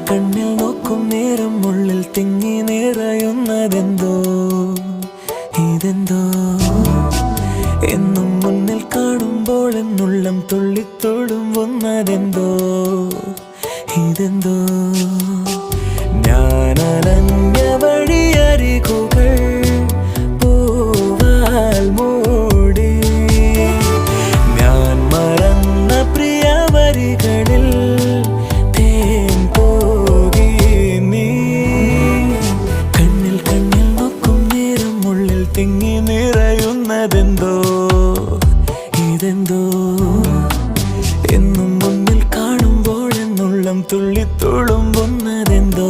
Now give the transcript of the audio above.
കണ്ണിൽ നോക്കും നേരം ഉള്ളിൽ തിങ്ങി നിറയുന്നതെന്തോ ഇതെന്തോ എന്നും മുന്നിൽ കാണുമ്പോൾ എന്നുള്ളം തുള്ളിത്തുളുമ്പുന്നതെന്തോ ഇതെന്തോ ഞാനലഞ്ഞ വഴിയരികുകൾ പൂവാൽ മൂടി ഞാൻ മറന്ന പ്രിയ വരികളിൽ തേൻ പോകി നീ കണ്ണിൽ കണ്ണിൽ നോക്കും നേരം ഉള്ളിൽ തിങ്ങി നിറയുന്നതെന്തോ ഇതെന്തോ എന്നും മുന്നിൽ കാണുമ്പോൾ എന്നുള്ളം തുള്ളിത്തുളുമ്പുന്നതെന്തോ